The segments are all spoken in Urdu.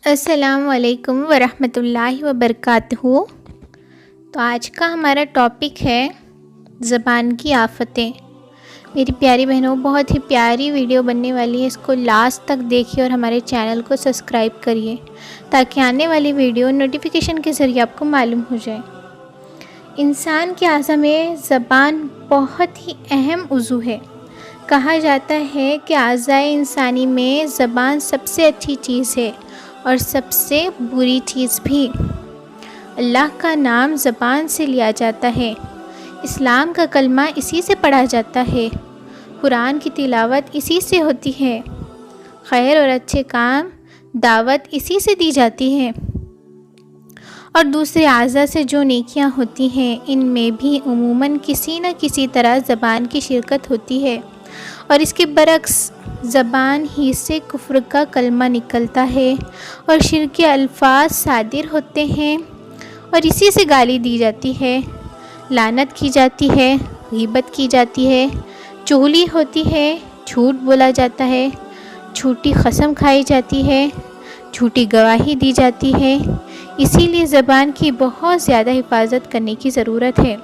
السلام علیکم ورحمۃ اللہ وبرکاتہ۔ تو آج کا ہمارا ٹاپک ہے زبان کی آفتیں۔ میری پیاری بہنوں، بہت ہی پیاری ویڈیو بننے والی ہے، اس کو لاسٹ تک دیکھیے اور ہمارے چینل کو سبسکرائب کریے تاکہ آنے والی ویڈیو نوٹیفیکیشن کے ذریعے آپ کو معلوم ہو جائے۔ انسان کے اعضاء میں زبان بہت ہی اہم عضو ہے۔ کہا جاتا ہے کہ اعضائے انسانی میں زبان سب سے اچھی چیز ہے اور سب سے بری چیز بھی۔ اللہ کا نام زبان سے لیا جاتا ہے، اسلام کا کلمہ اسی سے پڑھا جاتا ہے، قرآن کی تلاوت اسی سے ہوتی ہے، خیر اور اچھے کام دعوت اسی سے دی جاتی ہے، اور دوسرے اعضاء سے جو نیکیاں ہوتی ہیں ان میں بھی عموماً کسی نہ کسی طرح زبان کی شرکت ہوتی ہے، اور اس کے برعکس زبان ہی سے کفر کا کلمہ نکلتا ہے اور شرک کے الفاظ صادر ہوتے ہیں، اور اسی سے گالی دی جاتی ہے، لعنت کی جاتی ہے، غیبت کی جاتی ہے، چغلی ہوتی ہے، جھوٹ بولا جاتا ہے، جھوٹی قسم کھائی جاتی ہے، جھوٹی گواہی دی جاتی ہے۔ اسی لیے زبان کی بہت زیادہ حفاظت کرنے کی ضرورت ہے،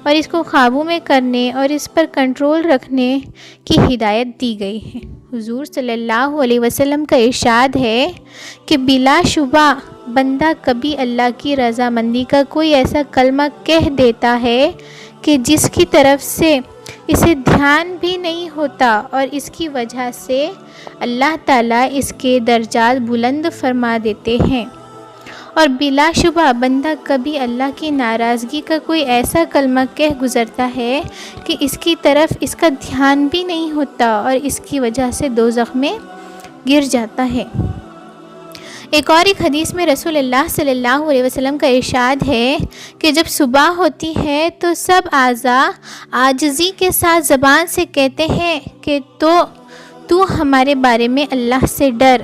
اور اس کو قابو میں کرنے اور اس پر کنٹرول رکھنے کی ہدایت دی گئی ہے۔ حضور صلی اللہ علیہ وسلم کا ارشاد ہے کہ بلا شبہ بندہ کبھی اللہ کی رضامندی کا کوئی ایسا کلمہ کہہ دیتا ہے کہ جس کی طرف سے اسے دھیان بھی نہیں ہوتا، اور اس کی وجہ سے اللہ تعالیٰ اس کے درجات بلند فرما دیتے ہیں، اور بلا شبہ بندہ کبھی اللہ کی ناراضگی کا کوئی ایسا کلمہ کہہ گزرتا ہے کہ اس کی طرف اس کا دھیان بھی نہیں ہوتا اور اس کی وجہ سے دوزخ میں گر جاتا ہے۔ ایک حدیث میں رسول اللہ صلی اللہ علیہ وسلم کا ارشاد ہے کہ جب صبح ہوتی ہے تو سب اعضاء عاجزی کے ساتھ زبان سے کہتے ہیں کہ تو ہمارے بارے میں اللہ سے ڈر،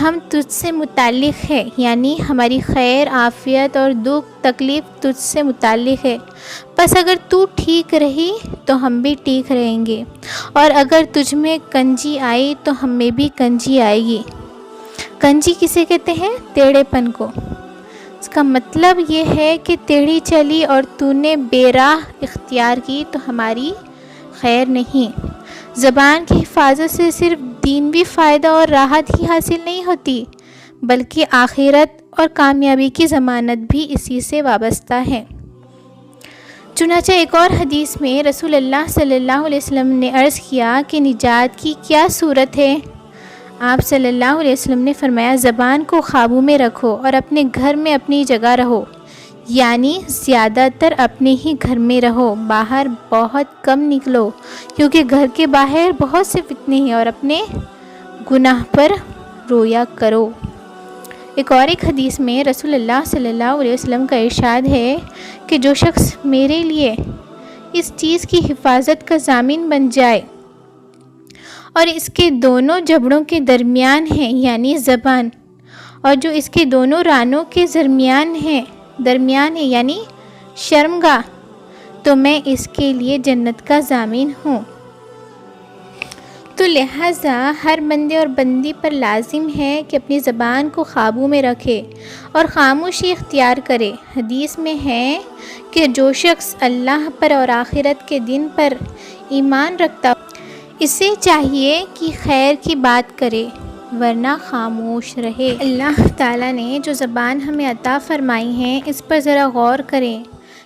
ہم تجھ سے متعلق ہے، یعنی ہماری خیر عافیت اور دکھ تکلیف تجھ سے متعلق ہے، بس اگر تو ٹھیک رہی تو ہم بھی ٹھیک رہیں گے، اور اگر تجھ میں کنجی آئی تو ہم میں بھی کنجی آئے گی۔ کنجی کسے کہتے ہیں؟ ٹیڑھے پن کو۔ اس کا مطلب یہ ہے کہ ٹیڑھی چلی اور تو نے بے راہ اختیار کی تو ہماری خیر نہیں۔ زبان کی حفاظت سے صرف دینوی فائدہ اور راحت ہی حاصل نہیں ہوتی، بلکہ آخرت اور کامیابی کی ضمانت بھی اسی سے وابستہ ہے۔ چنانچہ ایک اور حدیث میں رسول اللہ صلی اللہ علیہ وسلم نے عرض کیا کہ نجات کی کیا صورت ہے؟ آپ صلی اللہ علیہ وسلم نے فرمایا، زبان کو قابو میں رکھو اور اپنے گھر میں اپنی جگہ رہو، یعنی زیادہ تر اپنے ہی گھر میں رہو، باہر بہت کم نکلو، کیونکہ گھر کے باہر بہت سے فتنے ہیں، اور اپنے گناہ پر رویا کرو۔ ایک حدیث میں رسول اللہ صلی اللہ علیہ وسلم کا ارشاد ہے کہ جو شخص میرے لیے اس چیز کی حفاظت کا ضامن بن جائے اور اس کے دونوں جبڑوں کے درمیان ہے، یعنی زبان، اور جو اس کے دونوں رانوں کے درمیان ہے یعنی شرمگاہ، تو میں اس کے لیے جنت کا ضامن ہوں۔ تو لہٰذا ہر بندے اور بندی پر لازم ہے کہ اپنی زبان کو قابو میں رکھے اور خاموشی اختیار کرے۔ حدیث میں ہے کہ جو شخص اللہ پر اور آخرت کے دن پر ایمان رکھتا اسے چاہیے کہ خیر کی بات کرے ورنہ خاموش رہے۔ اللہ تعالیٰ نے جو زبان ہمیں عطا فرمائی ہے اس پر ذرا غور کریں،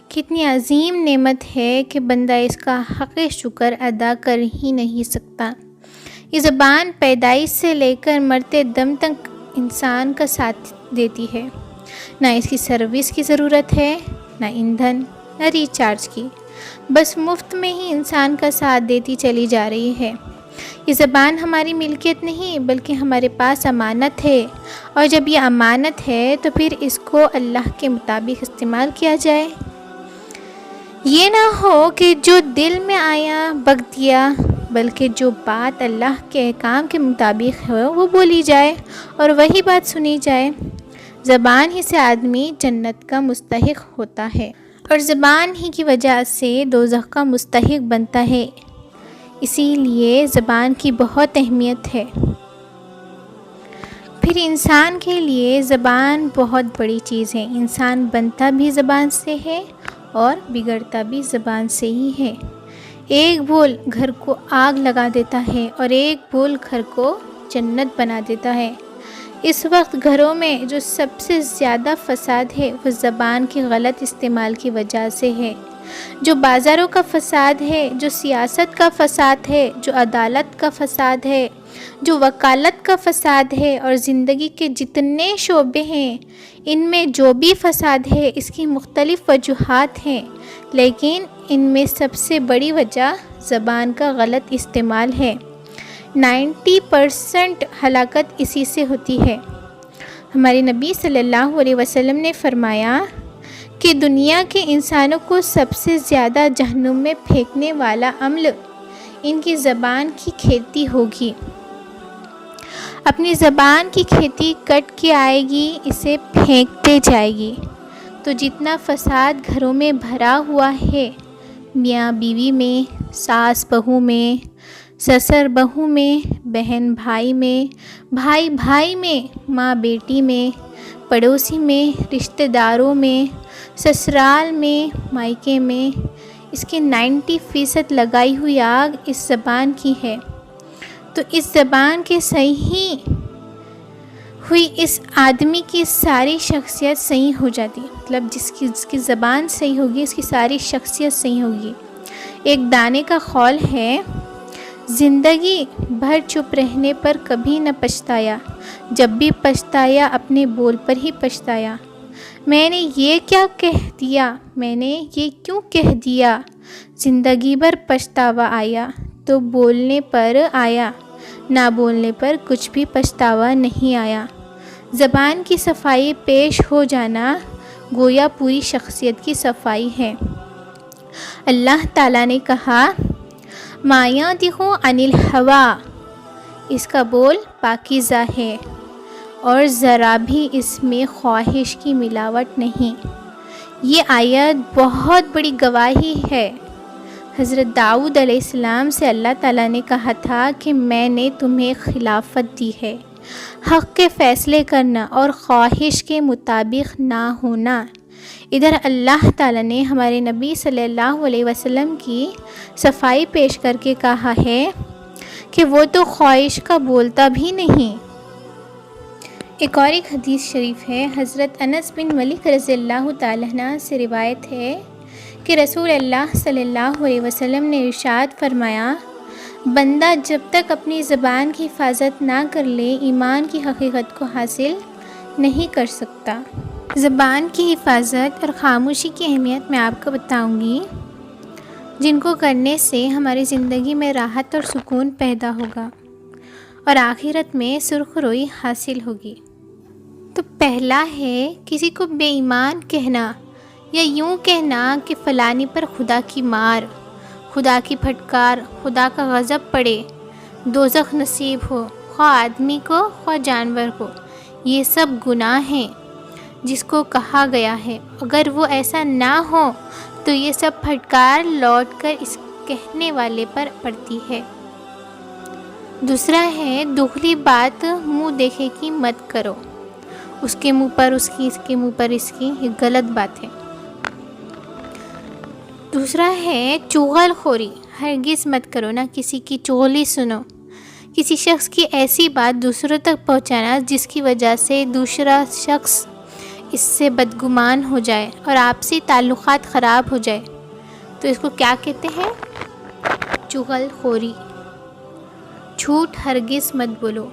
کتنی عظیم نعمت ہے کہ بندہ اس کا حق شکر ادا کر ہی نہیں سکتا۔ یہ زبان پیدائش سے لے کر مرتے دم تک انسان کا ساتھ دیتی ہے، نہ اس کی سروس کی ضرورت ہے، نہ ایندھن، نہ ریچارج کی، بس مفت میں ہی انسان کا ساتھ دیتی چلی جا رہی ہے۔ یہ زبان ہماری ملکیت نہیں بلکہ ہمارے پاس امانت ہے، اور جب یہ امانت ہے تو پھر اس کو اللہ کے مطابق استعمال کیا جائے۔ یہ نہ ہو کہ جو دل میں آیا بک دیا، بلکہ جو بات اللہ کے احکام کے مطابق ہو وہ بولی جائے اور وہی بات سنی جائے۔ زبان ہی سے آدمی جنت کا مستحق ہوتا ہے، اور زبان ہی کی وجہ سے دوزخ کا مستحق بنتا ہے۔ اسی لیے زبان کی بہت اہمیت ہے۔ پھر انسان کے لیے زبان بہت بڑی چیز ہے. انسان بنتا بھی زبان سے ہے اور بگڑتا بھی زبان سے ہی ہے. ایک بول گھر کو آگ لگا دیتا ہے اور ایک بول گھر کو جنت بنا دیتا ہے. اس وقت گھروں میں جو سب سے زیادہ فساد ہے وہ زبان کے غلط استعمال کی وجہ سے ہے. جو بازاروں کا فساد ہے، جو سیاست کا فساد ہے، جو عدالت کا فساد ہے، جو وکالت کا فساد ہے اور زندگی کے جتنے شعبے ہیں ان میں جو بھی فساد ہے اس کی مختلف وجوہات ہیں، لیکن ان میں سب سے بڑی وجہ زبان کا غلط استعمال ہے. 90% ہلاکت اسی سے ہوتی ہے. ہمارے نبی صلی اللہ علیہ وسلم نے فرمایا کہ دنیا کے انسانوں کو سب سے زیادہ جہنم میں پھینکنے والا عمل ان کی زبان کی کھیتی ہوگی. اپنی زبان کی کھیتی کٹ کے آئے گی، اسے پھینکتے جائے گی. تو جتنا فساد گھروں میں بھرا ہوا ہے، میاں بیوی میں، ساس بہو میں، سسر بہو میں، بہن بھائی میں، بھائی بھائی میں، ماں بیٹی میں، پڑوسی میں، رشتہ داروں میں، سسرال میں، مائکے میں، اس کے 90% لگائی ہوئی آگ اس زبان کی ہے. تو اس زبان کے صحیح ہوئی اس آدمی کی ساری شخصیت صحیح ہو جاتی. مطلب جس کی زبان صحیح ہوگی اس کی ساری شخصیت صحیح ہوگی. ایک دانے کا قول ہے، زندگی بھر چپ رہنے پر کبھی نہ پچھتایا، جب بھی پچھتایا اپنے بول پر ہی پچھتایا. میں نے یہ کیا کہہ دیا، میں نے یہ کیوں کہہ دیا، زندگی بھر پچھتاوا آیا تو بولنے پر آیا، نہ بولنے پر کچھ بھی پچھتاوا نہیں آیا. زبان کی صفائی پیش ہو جانا گویا پوری شخصیت کی صفائی ہے. اللہ تعالیٰ نے کہا، ما ینطق عن الہویٰ، اس کا بول پاکیزہ ہے اور ذرا بھی اس میں خواہش کی ملاوٹ نہیں. یہ آیت بہت بڑی گواہی ہے. حضرت داؤد علیہ السلام سے اللہ تعالیٰ نے کہا تھا کہ میں نے تمہیں خلافت دی ہے، حق کے فیصلے کرنا اور خواہش کے مطابق نہ ہونا. ادھر اللہ تعالیٰ نے ہمارے نبی صلی اللہ علیہ وسلم کی صفائی پیش کر کے کہا ہے کہ وہ تو خواہش کا بولتا بھی نہیں. ایک اور حدیث شریف ہے، حضرت انس بن مالک رضی اللہ تعالیٰ عنہ سے روایت ہے کہ رسول اللہ صلی اللہ علیہ وسلم نے ارشاد فرمایا، بندہ جب تک اپنی زبان کی حفاظت نہ کر لے ایمان کی حقیقت کو حاصل نہیں کر سکتا. زبان کی حفاظت اور خاموشی کی اہمیت میں آپ کو بتاؤں گی، جن کو کرنے سے ہماری زندگی میں راحت اور سکون پیدا ہوگا اور آخرت میں سرخ روئی حاصل ہوگی. تو پہلا ہے کسی کو بے ایمان کہنا یا یوں کہنا کہ فلانی پر خدا کی مار، خدا کی پھٹکار، خدا کا غضب پڑے، دوزخ نصیب ہو، خواہ آدمی کو خواہ جانور کو. یہ سب گناہ ہیں جس کو کہا گیا ہے. اگر وہ ایسا نہ ہو تو یہ سب پھٹکار لوٹ کر اس کہنے والے پر پڑتی ہے. دوسرا ہے دگلی بات منہ دیکھے کی مت کرو، اس کے منہ پر اس کی، اس کے منہ پر اس کی، یہ غلط بات ہے. دوسرا ہے چغل خوری، ہرگز مت کرو، نہ کسی کی چغلی سنو. کسی شخص کی ایسی بات دوسروں تک پہنچانا جس کی وجہ سے دوسرا شخص اس سے بدگمان ہو جائے اور آپسی تعلقات خراب ہو جائے، تو اس کو کیا کہتے ہیں؟ چغل خوری. جھوٹ ہرگز مت بولو.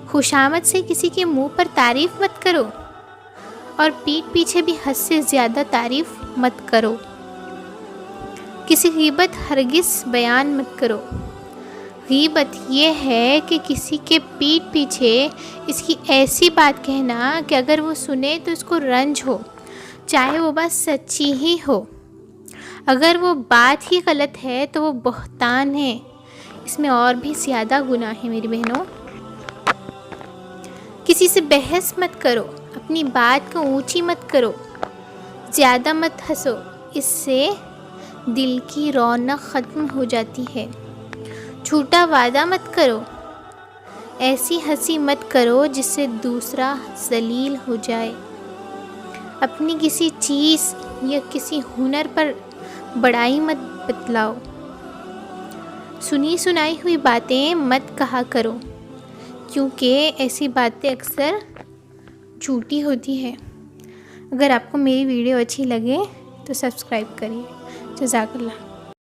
خوشامد سے کسی کے منہ پر تعریف مت کرو اور پیٹھ پیچھے بھی حد سے زیادہ تعریف مت کرو. کسی غیبت ہرگز بیان مت کرو. غیبت یہ ہے کہ کسی کے پیٹھ پیچھے اس کی ایسی بات کہنا کہ اگر وہ سنے تو اس کو رنج ہو، چاہے وہ بات سچی ہی ہو. اگر وہ بات ہی غلط ہے تو وہ بہتان ہے. اس میں اور بھی زیادہ گناہ ہے میری بہنوں. کسی سے بحث مت کرو، اپنی بات کو اونچی مت کرو، زیادہ مت ہنسو، اس سے دل کی رونق ختم ہو جاتی ہے. جھوٹا وعدہ مت کرو. ایسی ہنسی مت کرو جس سے دوسرا ذلیل ہو جائے۔ اپنی کسی چیز یا کسی ہنر پر بڑائی مت بتلاؤ۔ سنی سنائی ہوئی باتیں مت کہا کرو، کیونکہ ایسی باتیں اکثر جھوٹی ہوتی ہے۔ اگر آپ کو میری ویڈیو اچھی لگے تو سبسکرائب کریے۔ جزاک اللہ۔